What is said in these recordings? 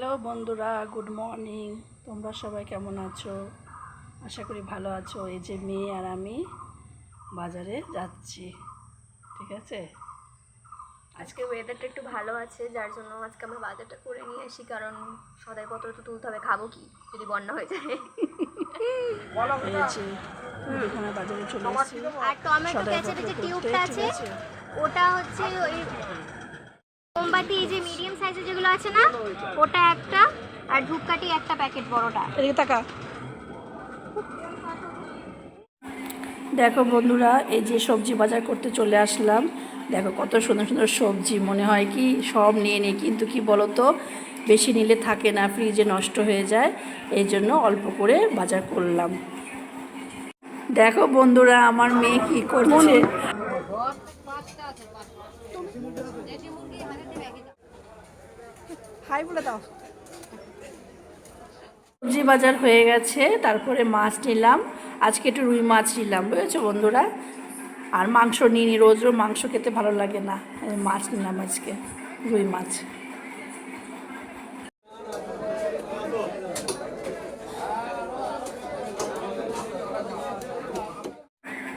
Hello বন্ধুরা, good morning. তোমরা সবাই কেমন আছো? আশা করি ভালো আছো। এই যে মেয়ে আর আমি বাজারে যাচ্ছি, ঠিক আছে। আজকে ওয়েদারটা একটু ভালো আছে, যার জন্য আজকে আমরা বাজারটা করে নিয়ে আসি, কারণ সদাইপত্র তো তুলতে হবে, খাবো কি যদি বন্যা হয়ে যায়। এই যে মুদিখানা বাজারে চলে এসেছি। আর টমেটো সদাইপত্র কেচাপের যে করতে, টিউবটা ঠিক আছে আছে। ওটা হচ্ছে ওই মোমবাতি, এই যে মিডিয়াম সাইজের যেগুলো আছে না, ওটা একটা, আর ধূপকাঠি একটা প্যাকেট বড়টা। এদিকে তাকা। দেখো বন্ধুরা, এই যে সবজি বাজার করতে চলে আসলাম। দেখো কত সুন্দর সুন্দর সবজি, মনে হয় কি সব নিয়ে নিই, কিন্তু কি বলো তো, বেশি নিলে থাকে না, ফ্রিজে নষ্ট হয়ে যায়। এই জন্য অল্প করে বাজার করলাম। দেখো বন্ধুরা, আমার মেয়ে কি করছে। হাই বলে দাও। সবজি বাজার হয়ে গেছে, তারপরে মাছ নিলাম। আজকে একটু রুই মাছ নিলাম, বুঝেছো বন্ধুরা। আর মাংস নিই, রোজ রোজ মাংস খেতে ভালো লাগে না, মাছ নিলাম আজকে, রুই মাছ।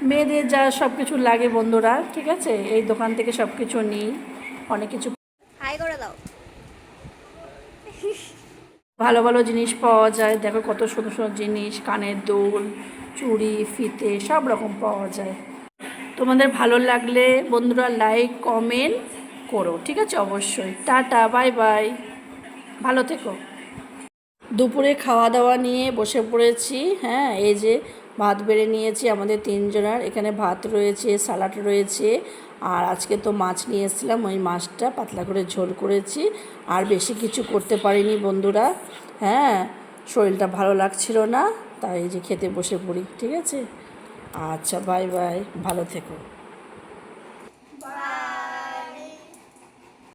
মেয়েদের যা সব কিছু লাগে বন্ধুরা, ঠিক আছে, এই দোকান থেকে সব কিছু নিই, অনেক কিছু হাই করে দাও। ভালো ভালো জিনিস পাওয়া যায়। দেখো কত সুন্দর সুন্দর জিনিস, কানের দুল, চুড়ি, ফিতে, সব রকম পাওয়া যায়। তোমাদের ভালো লাগলে বন্ধুরা লাইক কমেন্ট করো, ঠিক আছে, অবশ্যই। টাটা, বাই বাই, ভালো থেকো। দুপুরে খাওয়া দাওয়া নিয়ে বসে পড়েছি। হ্যাঁ, এই যে ভাত বেড়ে নিয়েছি আমাদের তিনজনের। এখানে ভাত রয়েছে, স্যালাড রয়েছে, আর আজকে তো মাছ নিয়ে এসেছিলাম, ওই মাছটা পাতলা করে ঝোল করেছি। আর বেশি কিছু করতে পারিনি বন্ধুরা। হ্যাঁ, শরীরটা ভালো লাগছিল না, তাই এই যে খেতে বসে পড়ি, ঠিক আছে। আচ্ছা, বাই বাই, ভালো থেকো।